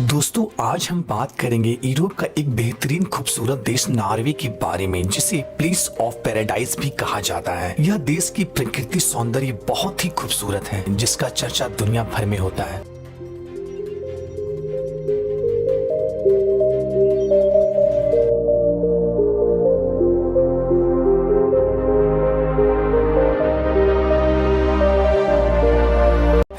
दोस्तों आज हम बात करेंगे यूरोप का एक बेहतरीन खूबसूरत देश नॉर्वे के बारे में, जिसे प्लेस ऑफ पैराडाइज भी कहा जाता है। यह देश की प्रकृति सौंदर्य बहुत ही खूबसूरत है, जिसका चर्चा दुनिया भर में होता है।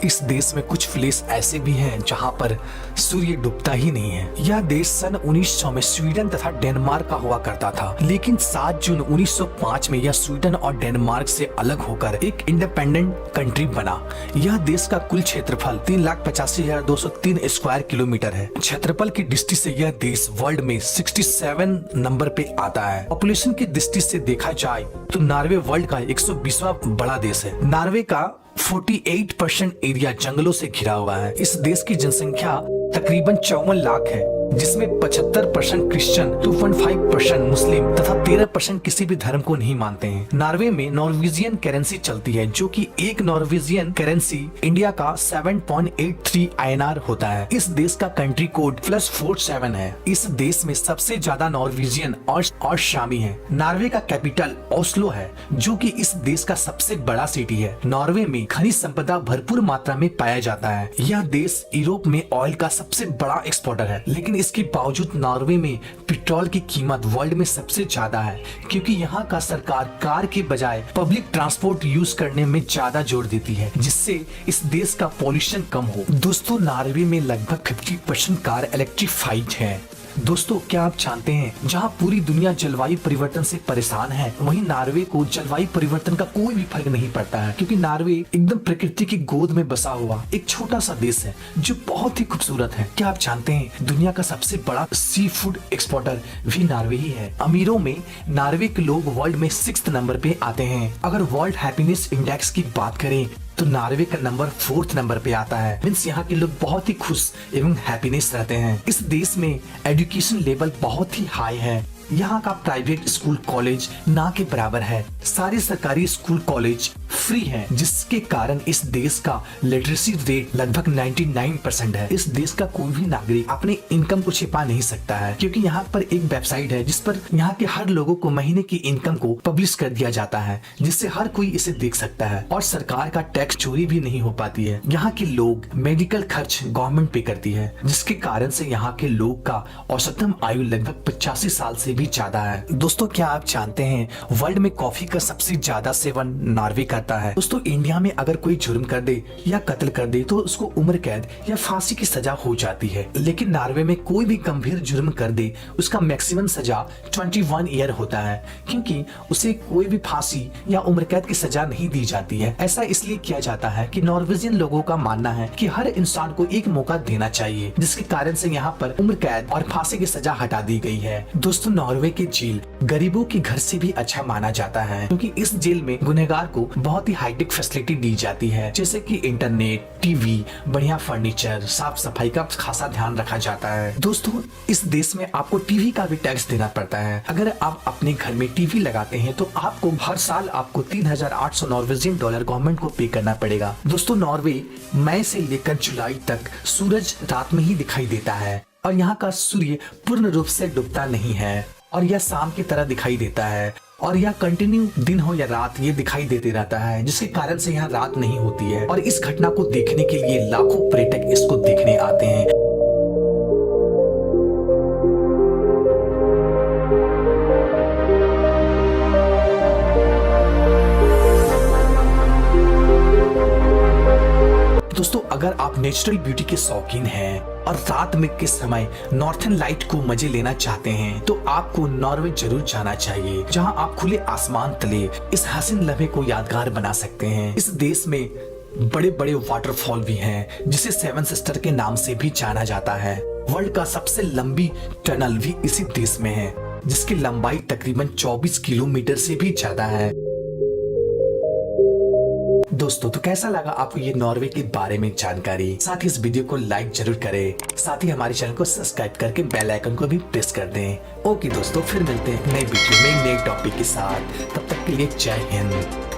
इस देश में कुछ प्लेस ऐसे भी हैं जहां पर सूर्य डूबता ही नहीं है। यह देश सन 1900 में स्वीडन तथा डेनमार्क का हुआ करता था, लेकिन 7 जून 1905 में यह स्वीडन और डेनमार्क से अलग होकर एक इंडिपेंडेंट कंट्री बना। यह देश का कुल क्षेत्रफल 3,85,203 स्क्वायर किलोमीटर है। क्षेत्रफल की दृष्टि से यह देश वर्ल्ड में 67 नंबर पे आता है। पॉपुलेशन की दृष्टि से देखा जाए तो नॉर्वे वर्ल्ड का 120वां बड़ा देश है। नॉर्वे का 48% एरिया जंगलों से घिरा हुआ है। इस देश की जनसंख्या तकरीबन 54 लाख है, जिसमें 75% क्रिश्चियन, 2.5% मुस्लिम तथा 13% किसी भी धर्म को नहीं मानते हैं। नॉर्वे में नॉर्वेजियन करेंसी चलती है, जो कि एक नॉर्वेजियन करेंसी इंडिया का 7.83 INR होता है। इस देश का कंट्री कोड +47 है। इस देश में सबसे ज्यादा नॉर्वेजियन और शामी है। नॉर्वे का कैपिटल ओस्लो है, जो कि इस देश का सबसे बड़ा सिटी है। नॉर्वे में खनिज संपदा भरपूर मात्रा में पाया जाता है। यह देश यूरोप में ऑयल का सबसे बड़ा एक्सपोर्टर है, लेकिन इसके बावजूद नॉर्वे में पेट्रोल की कीमत वर्ल्ड में सबसे ज्यादा है, क्योंकि यहाँ का सरकार कार के बजाय पब्लिक ट्रांसपोर्ट यूज करने में ज्यादा जोर देती है, जिससे इस देश का पॉल्यूशन कम हो। दोस्तों नॉर्वे में लगभग 50% कार इलेक्ट्रिफाइड है। दोस्तों क्या आप जानते हैं, जहां पूरी दुनिया जलवायु परिवर्तन से परेशान है, वहीं नॉर्वे को जलवायु परिवर्तन का कोई भी फर्क नहीं पड़ता है, क्योंकि नॉर्वे एकदम प्रकृति की गोद में बसा हुआ एक छोटा सा देश है जो बहुत ही खूबसूरत है। क्या आप जानते हैं, दुनिया का सबसे बड़ा सी फूड एक्सपोर्टर भी नॉर्वे ही है। अमीरों में नॉर्वे के लोग वर्ल्ड में 6th नंबर पे आते हैं। अगर वर्ल्ड हैप्पीनेस इंडेक्स की बात करें तो नॉर्वे का नंबर 4th नंबर पे आता है। मीन्स यहाँ के लोग बहुत ही खुश एवं हैप्पीनेस रहते हैं। इस देश में एजुकेशन लेवल बहुत ही हाई है। यहाँ का प्राइवेट स्कूल कॉलेज ना के बराबर है। सारे सरकारी स्कूल कॉलेज फ्री है, जिसके कारण इस देश का लिटरेसी रेट लगभग 99% है। इस देश का कोई भी नागरिक अपने इनकम को छिपा नहीं सकता है, क्योंकि यहाँ पर एक वेबसाइट है जिस पर यहाँ के हर लोगों को महीने की इनकम को पब्लिश कर दिया जाता है, जिससे हर कोई इसे देख सकता है और सरकार का टैक्स चोरी भी नहीं हो पाती है। यहाँ के लोग मेडिकल खर्च गवर्नमेंट पे करती है, जिसके कारण से यहाँ के लोग का औसतन आयु लगभग 85 साल से भी ज्यादा है। दोस्तों क्या आप जानते हैं, वर्ल्ड में कॉफी का सबसे ज्यादा सेवन नॉर्वे करता है। दोस्तों इंडिया में अगर कोई जुर्म कर दे या कत्ल कर दे तो उसको उम्र कैद या फांसी की सजा हो जाती है, लेकिन नॉर्वे में कोई भी गंभीर जुर्म कर दे उसका मैक्सिमम सजा 21 ईयर होता है, क्योंकि उसे कोई भी फांसी या उम्र कैद की सजा नहीं दी जाती है। ऐसा इसलिए किया जाता है कि नॉर्वेजियन लोगों का मानना है कि हर इंसान को एक मौका देना चाहिए, जिसके कारण से यहाँ पर उम्र कैद और फांसी की सजा हटा दी गई है। दोस्तों नॉर्वे के जेल गरीबों के घर से भी अच्छा माना जाता है, क्योंकि इस जेल में गुनहगार को बहुत ही हाईटेक फैसिलिटी दी जाती है, जैसे कि इंटरनेट, टीवी, बढ़िया फर्नीचर, साफ सफाई का खासा ध्यान रखा जाता है। दोस्तों इस देश में आपको टीवी का भी टैक्स देना पड़ता है। अगर आप अपने घर में टीवी लगाते हैं तो आपको हर साल आपको 3,800 नॉर्वेजियन डॉलर गवर्नमेंट को पे करना पड़ेगा। दोस्तों नॉर्वे मई से लेकर जुलाई तक सूरज रात में ही दिखाई देता है, और यहाँ का सूर्य पूर्ण रूप से डूबता नहीं है, और यह शाम की तरह दिखाई देता है, और यह कंटिन्यू दिन हो या रात ये दिखाई देते रहता है, जिसके कारण से यहाँ रात नहीं होती है। और इस घटना को देखने के लिए लाखों पर्यटक इसको देखने आते हैं। दोस्तों अगर आप नेचुरल ब्यूटी के शौकीन हैं और रात में के समय नॉर्थन लाइट को मजे लेना चाहते हैं तो आपको नॉर्वे जरूर जाना चाहिए, जहां आप खुले आसमान तले इस हसीन लम्हे को यादगार बना सकते हैं। इस देश में बड़े बड़े वाटरफॉल भी हैं, जिसे 7 सिस्टर के नाम से भी जाना जाता है। वर्ल्ड का सबसे लंबी टनल भी इसी देश में है, जिसकी लंबाई तकरीबन 24 किलोमीटर से भी ज्यादा है। दोस्तों तो कैसा लगा आपको ये नॉर्वे के बारे में जानकारी? साथ ही इस वीडियो को लाइक जरूर करें, साथ ही हमारे चैनल को सब्सक्राइब करके बेल आइकन को भी प्रेस कर दें। ओके दोस्तों, फिर मिलते हैं नए वीडियो में नए टॉपिक के साथ। तब तक के लिए जय हिंद।